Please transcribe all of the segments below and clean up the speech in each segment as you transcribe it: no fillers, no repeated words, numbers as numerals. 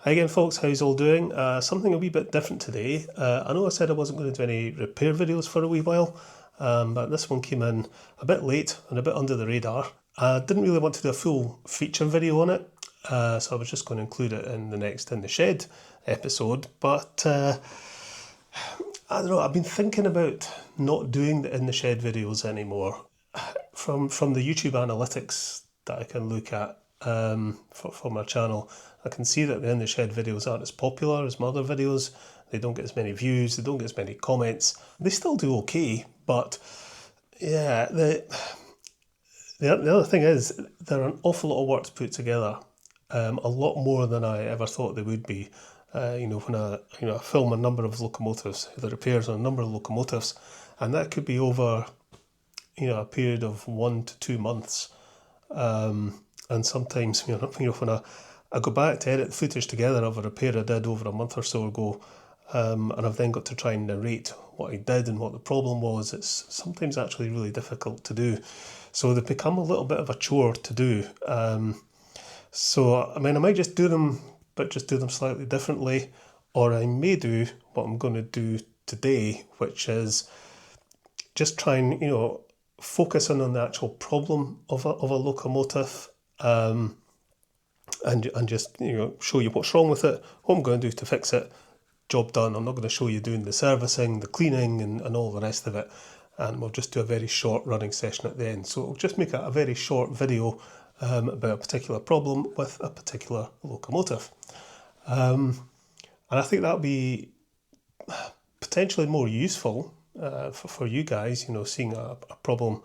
Hi again folks, how's all doing? Something a wee bit different today. I know I said I wasn't going to do any repair videos for a wee while, but this one came in a bit late and a bit under the radar. I didn't really want to do a full feature video on it, so I was just going to include it in the next In the Shed episode, but I don't know, I've been thinking about not doing the In the Shed videos anymore. From the YouTube analytics that I can look at for my channel, I can see that the In the Shed videos aren't as popular as my other videos. They don't get as many views, they don't get as many comments. They still do okay, but yeah, the other thing is they're an awful lot of work to put together. A lot more than I ever thought they would be. When I film a number of locomotives, the repairs on a number of locomotives, and that could be over a period of 1 to 2 months. And sometimes, when I go back to edit the footage together of a repair I did over a month or so ago, and I've then got to try and narrate what I did and what the problem was, it's sometimes actually really difficult to do. So they've become a little bit of a chore to do. I might just do them, but just do them slightly differently, or I may do what I'm going to do today, which is just try and, focus in on the actual problem of a locomotive, and just show you what's wrong with it, what I'm going to do to fix it, job done. I'm not going to show you doing the servicing, the cleaning and all the rest of it, and we'll just do a very short running session at the end. So it'll just make a very short video about a particular problem with a particular locomotive, and I think that'll be potentially more useful for you guys, seeing a problem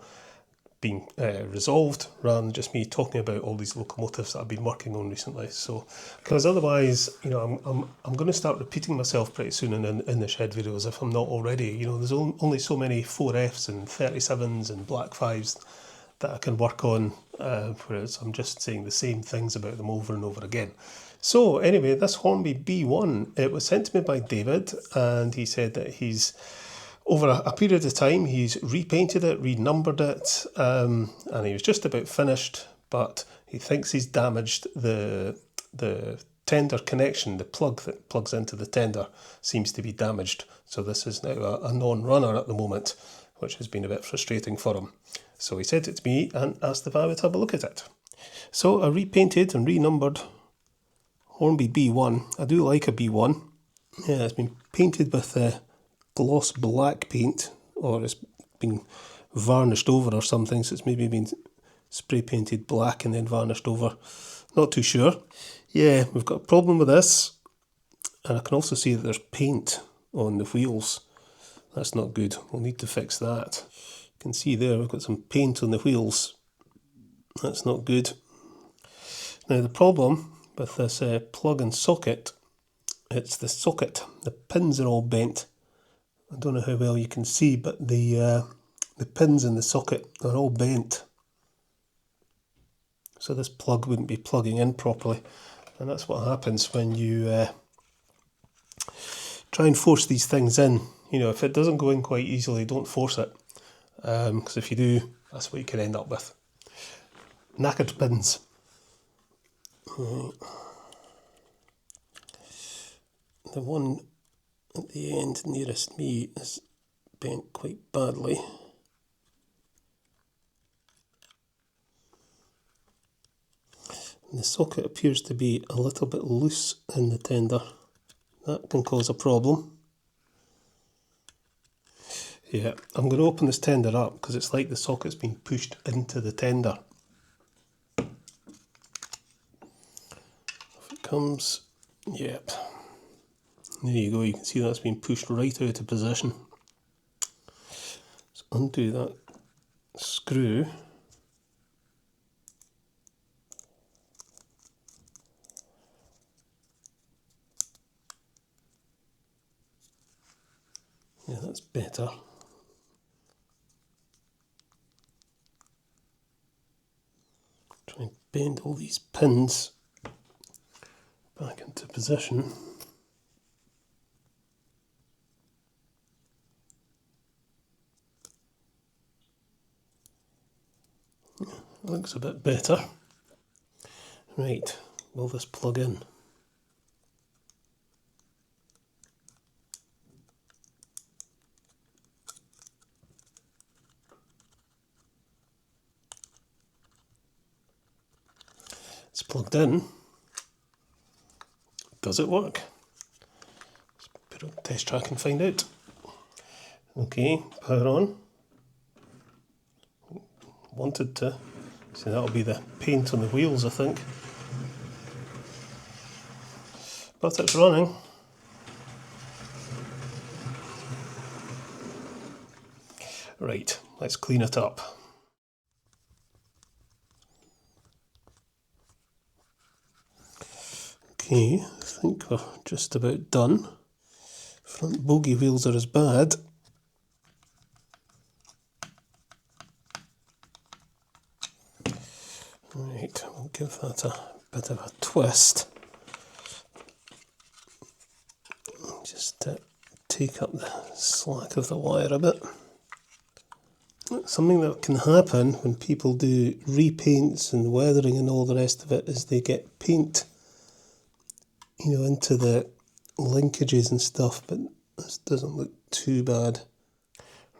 being resolved rather than just me talking about all these locomotives that I've been working on recently. So, because otherwise, I'm going to start repeating myself pretty soon in the Shed videos if I'm not already. There's only so many 4Fs and 37s and Black 5s that I can work on, whereas I'm just saying the same things about them over and over again. So anyway, this Hornby B1, it was sent to me by David, and he said that he's, over a period of time, he's repainted it, renumbered it, and he was just about finished, but he thinks he's damaged the tender connection. The plug that plugs into the tender seems to be damaged. So this is now a non-runner at the moment, which has been a bit frustrating for him. So he sent it to me and asked if I would have a look at it. So I repainted and renumbered Hornby B1. I do like a B1. Yeah, it's been painted with gloss black paint, or it's been varnished over or something, so it's maybe been spray painted black and then varnished over. Not too sure. Yeah, we've got a problem with this, and I can also see that there's paint on the wheels. That's not good. We'll need to fix that. You can see there we've got some paint on the wheels. That's not good. Now the problem with this plug and socket, it's the socket. The pins are all bent. I don't know how well you can see, but the pins in the socket are all bent. So this plug wouldn't be plugging in properly. And that's what happens when you try and force these things in. If it doesn't go in quite easily, don't force it. Because if you do, that's what you can end up with. Knackered pins. Right. The one at the end nearest me is bent quite badly. And the socket appears to be a little bit loose in the tender. That can cause a problem. Yeah, I'm going to open this tender up because it's like the socket's been pushed into the tender. If it comes, yep. There you go, you can see that's been pushed right out of position. So undo that screw. Yeah, that's better. Try and bend all these pins back into position. Looks a bit better. Right, will this plug in? It's plugged in. Does it work? Let's put it on test track and find out. Okay, power on. Wanted to. So that'll be the paint on the wheels, I think. But it's running. Right, let's clean it up. Okay, I think we're just about done. Front bogie wheels are as bad. Right, we'll give that a bit of a twist. Just take up the slack of the wire a bit. Something that can happen when people do repaints and weathering and all the rest of it is they get paint, into the linkages and stuff, but this doesn't look too bad.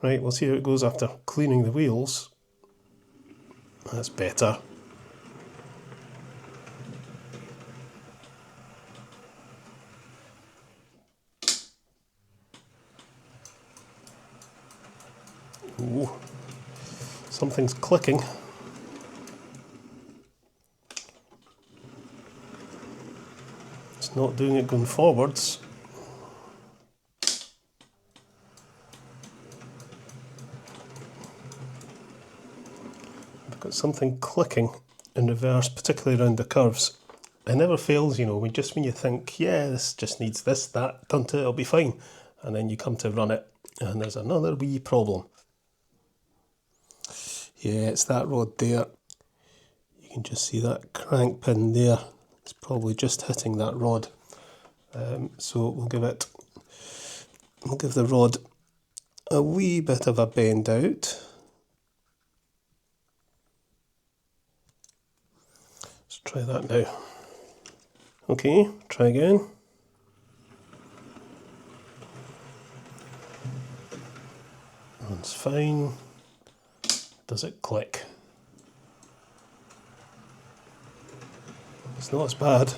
Right, we'll see how it goes after cleaning the wheels. That's better. Ooh, something's clicking. It's not doing it going forwards. I've got something clicking in reverse, particularly around the curves. It never fails, when you think, yeah, this just needs this, that, done to it, it'll be fine. And then you come to run it, and there's another wee problem. Yeah, it's that rod there. You can just see that crank pin there. It's probably just hitting that rod. So we'll give the rod a wee bit of a bend out. Let's try that now. Okay, try again. Runs fine. Does it click? It's not as bad.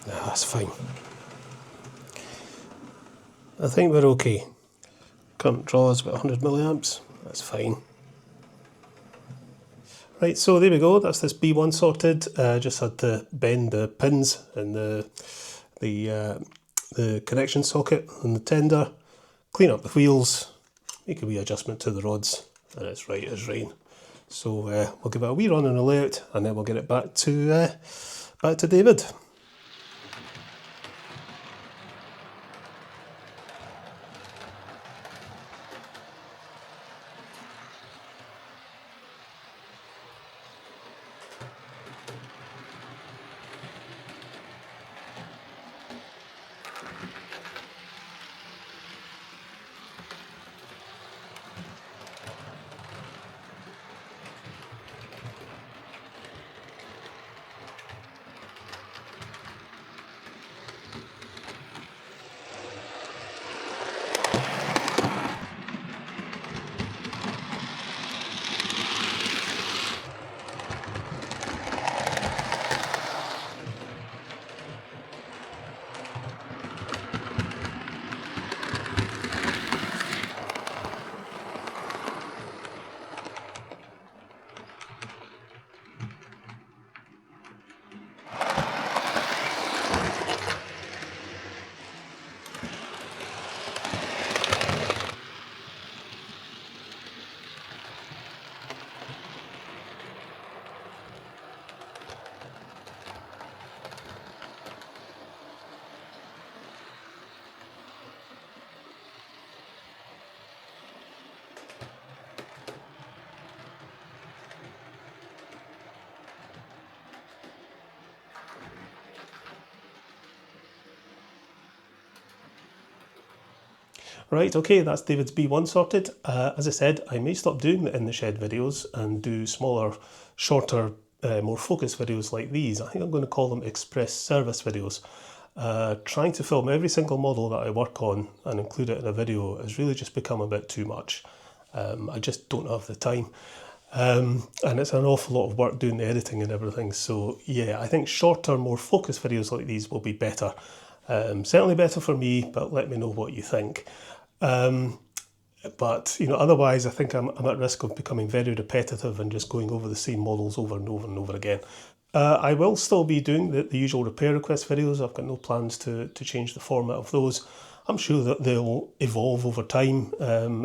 That's fine. I think we're okay. Current draw is about 100 milliamps. That's fine. Right, so there we go. That's this B1 sorted. Just had to bend the pins and the connection socket and the tender, clean up the wheels, make a wee adjustment to the rods, and it's right as rain. So we'll give it a wee run on the layout, and then we'll get it back to David. Right, okay, that's David's B1 sorted. As I said, I may stop doing the in the shed videos and do smaller, shorter, more focused videos like these. I think I'm going to call them express service videos. Trying to film every single model that I work on and include it in a video has really just become a bit too much. I just don't have the time. And it's an awful lot of work doing the editing and everything. So yeah, I think shorter, more focused videos like these will be better. Certainly better for me, but let me know what you think. But you know, otherwise, I think I'm at risk of becoming very repetitive and just going over the same models over and over and over again. I will still be doing the usual repair request videos. I've got no plans to change the format of those. I'm sure that they'll evolve over time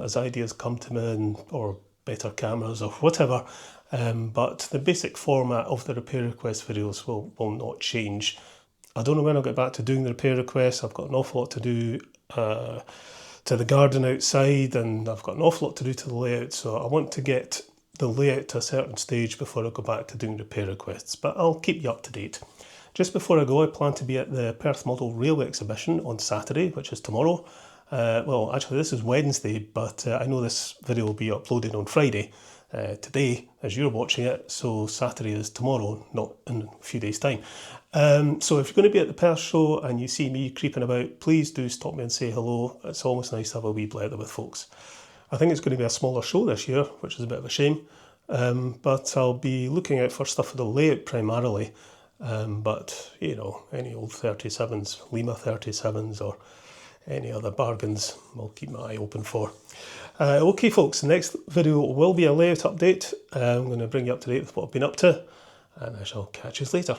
as ideas come to me, or better cameras or whatever. But the basic format of the repair request videos will not change. I don't know when I'll get back to doing the repair requests. I've got an awful lot to do to the garden outside, and I've got an awful lot to do to the layout. So I want to get the layout to a certain stage before I go back to doing repair requests. But I'll keep you up to date. Just before I go, I plan to be at the Perth Model Railway Exhibition on Saturday, which is tomorrow. Well, actually this is Wednesday, but I know this video will be uploaded on Friday. Today, as you're watching it, so Saturday is tomorrow, not in a few days' time. So if you're going to be at the Perth show and you see me creeping about, please do stop me and say hello. It's always nice to have a wee blether with folks. I think it's going to be a smaller show this year, which is a bit of a shame, but I'll be looking out for stuff for the layout primarily. But you know, any old 37s, Lima 37s, or any other bargains, I'll keep my eye open for. Okay folks, the next video will be a layout update. I'm going to bring you up to date with what I've been up to, and I shall catch you later.